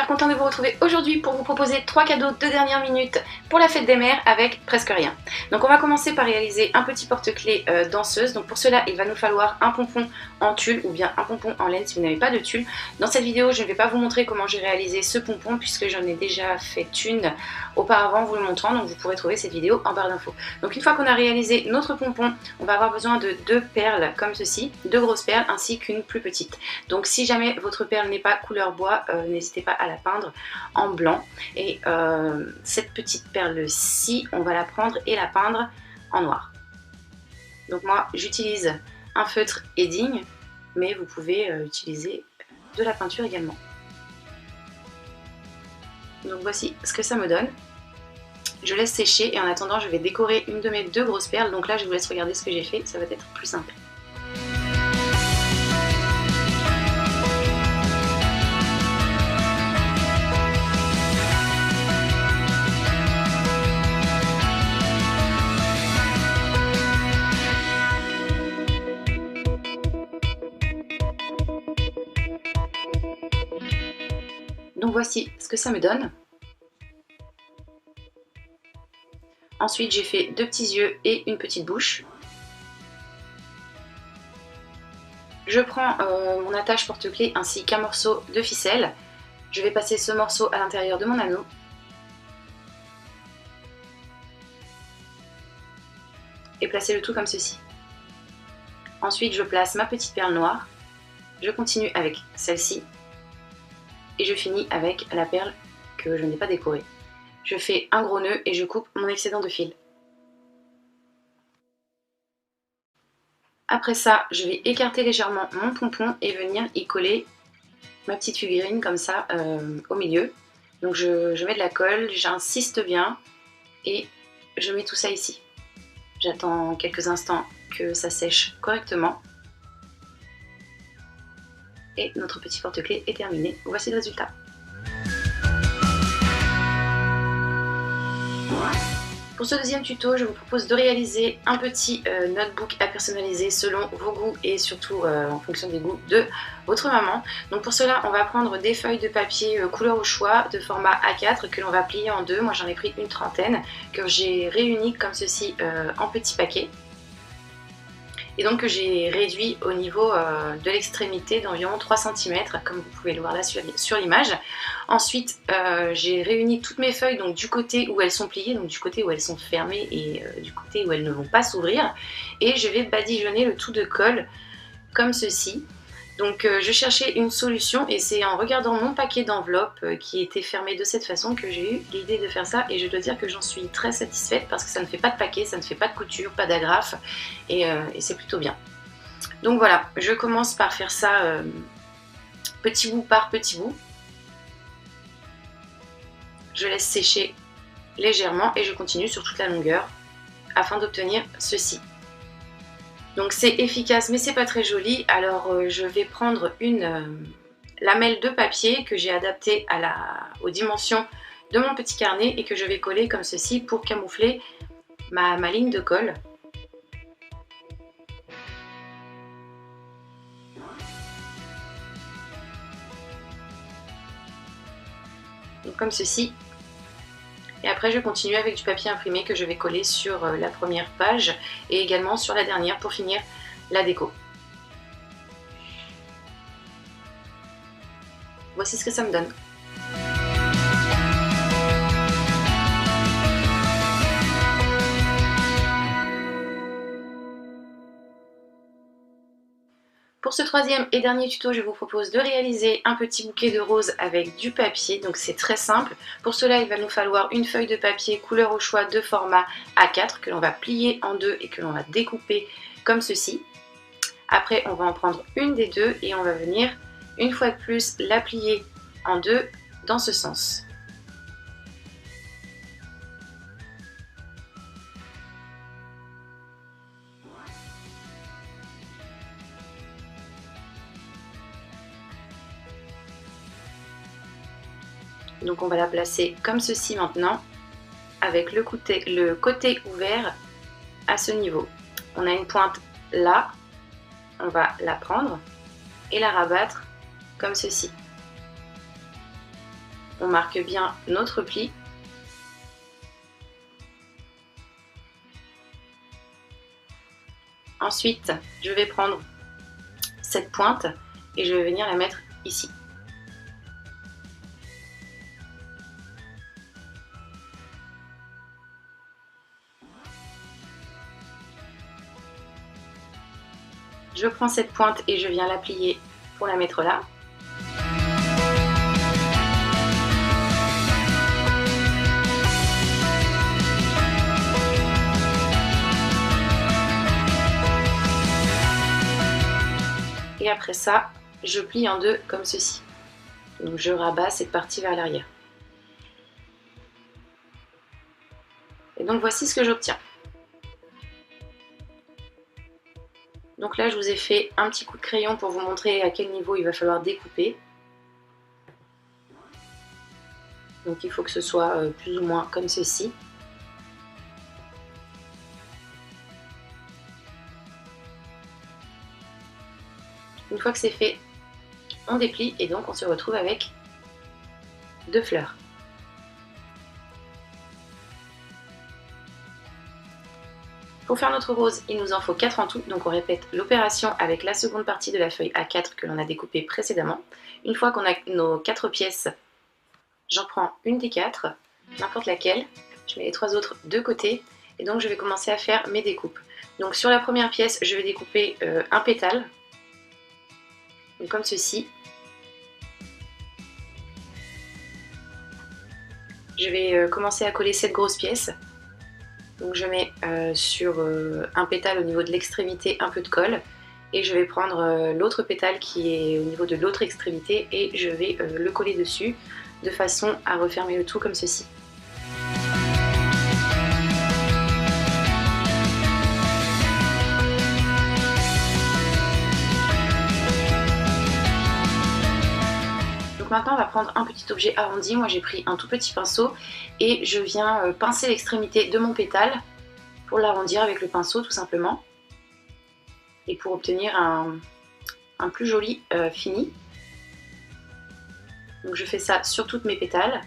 content de vous retrouver aujourd'hui pour vous proposer 3 cadeaux de dernière minute pour la fête des mères avec presque rien. Donc on va commencer par réaliser un petit porte-clés danseuse. Donc pour cela il va nous falloir un pompon en tulle ou bien un pompon en laine si vous n'avez pas de tulle. Dans cette vidéo je ne vais pas vous montrer comment j'ai réalisé ce pompon puisque j'en ai déjà fait une auparavant vous le montrant, donc vous pourrez trouver cette vidéo en barre d'infos. Donc une fois qu'on a réalisé notre pompon, on va avoir besoin de 2 perles comme ceci, 2 grosses perles ainsi qu'une plus petite. Donc si jamais votre perle n'est pas couleur bois, n'hésitez pas à la peindre en blanc. Et cette petite perle-ci, on va la prendre et la peindre en noir. Donc moi j'utilise un feutre Edding, mais vous pouvez utiliser de la peinture également. Donc voici ce que ça me donne. Je laisse sécher et en attendant je vais décorer une de mes 2 grosses perles. Donc là je vous laisse regarder ce que j'ai fait, ça va être plus simple. Donc voici ce que ça me donne. Ensuite j'ai fait 2 petits yeux et une petite bouche. Je prends mon attache porte-clés ainsi qu'un morceau de ficelle. Je vais passer ce morceau à l'intérieur de mon anneau. Et placer le tout comme ceci. Ensuite je place ma petite perle noire. Je continue avec celle-ci. Et je finis avec la perle que je n'ai pas décorée. Je fais un gros nœud et je coupe mon excédent de fil. Après ça, je vais écarter légèrement mon pompon et venir y coller ma petite figurine comme ça au milieu. Donc je mets de la colle, j'insiste bien et je mets tout ça ici. J'attends quelques instants que ça sèche correctement. Et notre petit porte-clés est terminé. Voici le résultat. Pour ce deuxième tuto, je vous propose de réaliser un petit notebook à personnaliser selon vos goûts et surtout en fonction des goûts de votre maman. Donc pour cela, on va prendre des feuilles de papier couleur au choix de format A4 que l'on va plier en deux. Moi j'en ai pris une trentaine que j'ai réunis comme ceci en petits paquets. Et donc que j'ai réduit au niveau de l'extrémité d'environ 3 cm, comme vous pouvez le voir là sur l'image. Ensuite, j'ai réuni toutes mes feuilles donc du côté où elles sont pliées, donc du côté où elles sont fermées et du côté où elles ne vont pas s'ouvrir. Et je vais badigeonner le tout de colle comme ceci. Donc je cherchais une solution et c'est en regardant mon paquet d'enveloppes qui était fermé de cette façon que j'ai eu l'idée de faire ça, et je dois dire que j'en suis très satisfaite parce que ça ne fait pas de paquet, ça ne fait pas de couture, pas d'agrafe et c'est plutôt bien. Donc voilà, je commence par faire ça petit bout par petit bout. Je laisse sécher légèrement et je continue sur toute la longueur afin d'obtenir ceci. Donc c'est efficace mais c'est pas très joli, alors je vais prendre une lamelle de papier que j'ai adaptée aux dimensions de mon petit carnet et que je vais coller comme ceci pour camoufler ma ligne de colle. Donc comme ceci. Et après je continue avec du papier imprimé que je vais coller sur la première page et également sur la dernière pour finir la déco. Voici ce que ça me donne. Pour ce troisième et dernier tuto, je vous propose de réaliser un petit bouquet de roses avec du papier, donc c'est très simple. Pour cela, il va nous falloir une feuille de papier couleur au choix de format A4 que l'on va plier en deux et que l'on va découper comme ceci. Après, on va en prendre une des deux et on va venir, une fois de plus, la plier en deux dans ce sens. Donc on va la placer comme ceci maintenant, avec le côté ouvert à ce niveau. On a une pointe là, on va la prendre et la rabattre comme ceci. on marque bien notre pli. Ensuite, je vais prendre cette pointe et je vais venir la mettre ici. Je prends cette pointe et je viens la plier pour la mettre là. Et après ça, je plie en deux comme ceci. Donc je rabats cette partie vers l'arrière. Et donc voici ce que j'obtiens. Donc là, je vous ai fait un petit coup de crayon pour vous montrer à quel niveau il va falloir découper. Donc il faut que ce soit plus ou moins comme ceci. Une fois que c'est fait, on déplie et donc on se retrouve avec deux fleurs. Pour faire notre rose, il nous en faut 4 en tout, donc on répète l'opération avec la seconde partie de la feuille A4 que l'on a découpée précédemment. Une fois qu'on a nos 4 pièces, j'en prends une des 4, n'importe laquelle, je mets les 3 autres de côté et donc je vais commencer à faire mes découpes. Donc sur la première pièce, je vais découper un pétale, donc comme ceci. Je vais commencer à coller cette grosse pièce. Donc je mets sur un pétale au niveau de l'extrémité un peu de colle et je vais prendre l'autre pétale qui est au niveau de l'autre extrémité et je vais le coller dessus de façon à refermer le tout comme ceci. Donc maintenant on va prendre un petit objet arrondi, moi j'ai pris un tout petit pinceau et je viens pincer l'extrémité de mon pétale pour l'arrondir avec le pinceau tout simplement et pour obtenir un plus joli fini. Donc je fais ça sur toutes mes pétales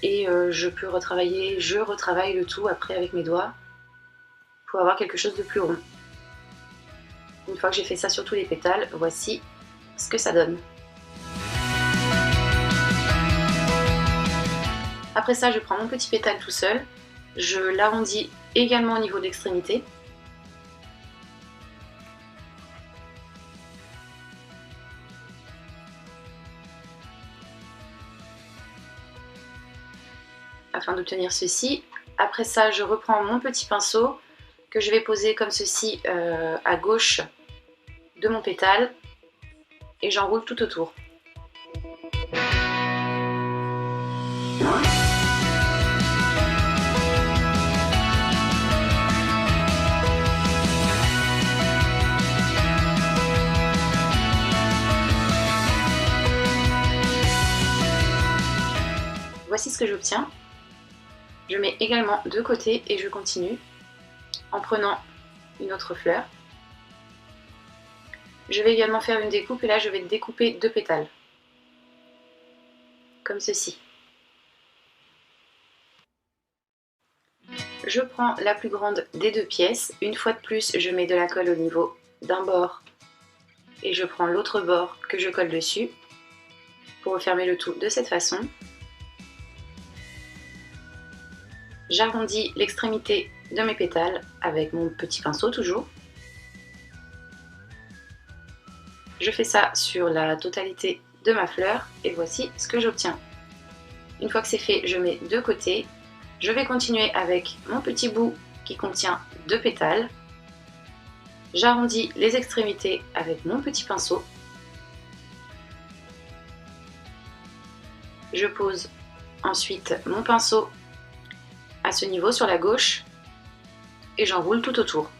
et je retravaille le tout après avec mes doigts pour avoir quelque chose de plus rond. Une fois que j'ai fait ça sur tous les pétales, voici ce que ça donne. Après ça, je prends mon petit pétale tout seul, je l'arrondis également au niveau de l'extrémité. Afin d'obtenir ceci. Après ça, je reprends mon petit pinceau que je vais poser comme ceci à gauche de mon pétale et j'enroule tout autour. Voici ce que j'obtiens. Je mets également de côté et je continue en prenant une autre fleur. Je vais également faire une découpe et là je vais découper 2 pétales. Comme ceci. Je prends la plus grande des 2 pièces. Une fois de plus, je mets de la colle au niveau d'un bord et je prends l'autre bord que je colle dessus pour refermer le tout de cette façon. J'arrondis l'extrémité de mes pétales avec mon petit pinceau toujours. Je fais ça sur la totalité de ma fleur et voici ce que j'obtiens. Une fois que c'est fait, je mets de côté. Je vais continuer avec mon petit bout qui contient 2 pétales. J'arrondis les extrémités avec mon petit pinceau. Je pose ensuite mon pinceau à ce niveau sur la gauche et j'enroule tout autour.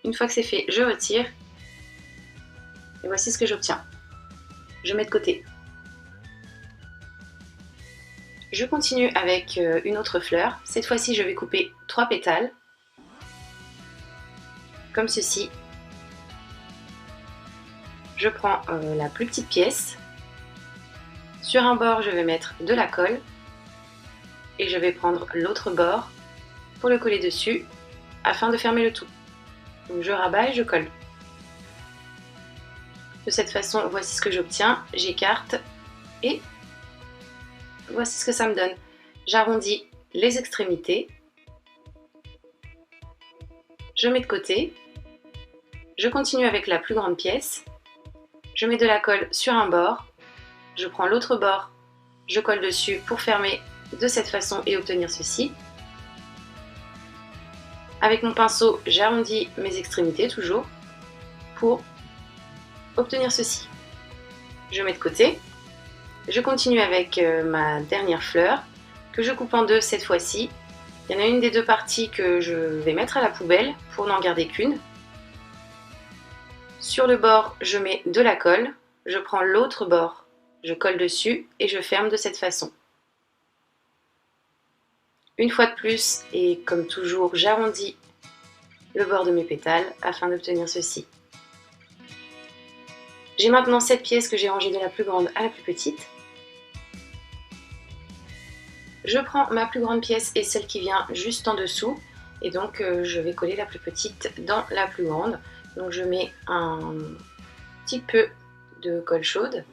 Une fois que c'est fait, je retire et voici ce que j'obtiens. Je mets de côté. Je continue avec une autre fleur. Cette fois-ci, je vais couper 3 pétales comme ceci Je prends la plus petite pièce. Sur un bord, je vais mettre de la colle. Et je vais prendre l'autre bord pour le coller dessus afin de fermer le tout. Donc je rabats et je colle. De cette façon, voici ce que j'obtiens. J'écarte et voici ce que ça me donne. J'arrondis les extrémités. Je mets de côté. Je continue avec la plus grande pièce. Je mets de la colle sur un bord. Je prends l'autre bord. Je colle dessus pour fermer de cette façon et obtenir ceci. Avec mon pinceau, j'arrondis mes extrémités toujours pour obtenir ceci. Je mets de côté. Je continue avec ma dernière fleur que je coupe en deux cette fois-ci. Il y en a une des deux parties que je vais mettre à la poubelle pour n'en garder qu'une. Sur le bord, je mets de la colle. Je prends l'autre bord, je colle dessus et je ferme de cette façon. Une fois de plus, et comme toujours, j'arrondis le bord de mes pétales afin d'obtenir ceci. J'ai maintenant cette pièce que j'ai rangée de la plus grande à la plus petite. Je prends ma plus grande pièce et celle qui vient juste en dessous. Et donc je vais coller la plus petite dans la plus grande. Donc je mets un petit peu de colle chaude.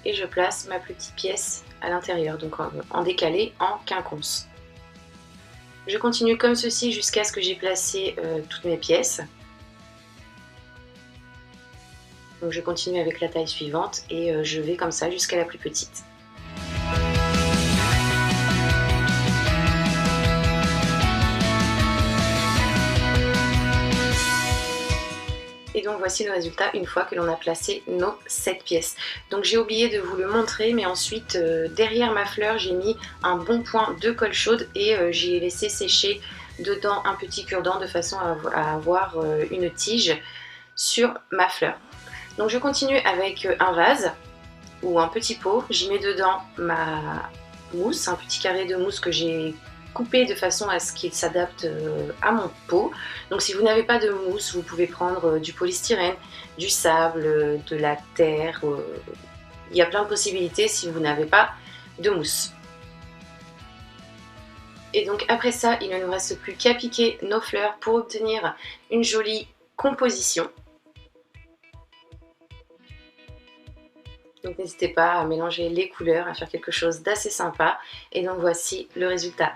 Et je place ma plus petite pièce à l'intérieur. Donc en décalé, en quinconce. Je continue comme ceci jusqu'à ce que j'ai placé toutes mes pièces. Donc je continue avec la taille suivante et je vais comme ça jusqu'à la plus petite. Et donc voici le résultat une fois que l'on a placé nos 7 pièces. Donc j'ai oublié de vous le montrer, mais ensuite derrière ma fleur j'ai mis un bon point de colle chaude et j'ai laissé sécher dedans un petit cure-dent de façon à avoir une tige sur ma fleur. Donc je continue avec un vase ou un petit pot, j'y mets dedans ma mousse, un petit carré de mousse que j'ai coupé de façon à ce qu'il s'adapte à mon pot. Donc si vous n'avez pas de mousse, vous pouvez prendre du polystyrène, du sable, de la terre, il y a plein de possibilités si vous n'avez pas de mousse. Et donc après ça, il ne nous reste plus qu'à piquer nos fleurs pour obtenir une jolie composition. Donc n'hésitez pas à mélanger les couleurs, à faire quelque chose d'assez sympa. Et donc voici le résultat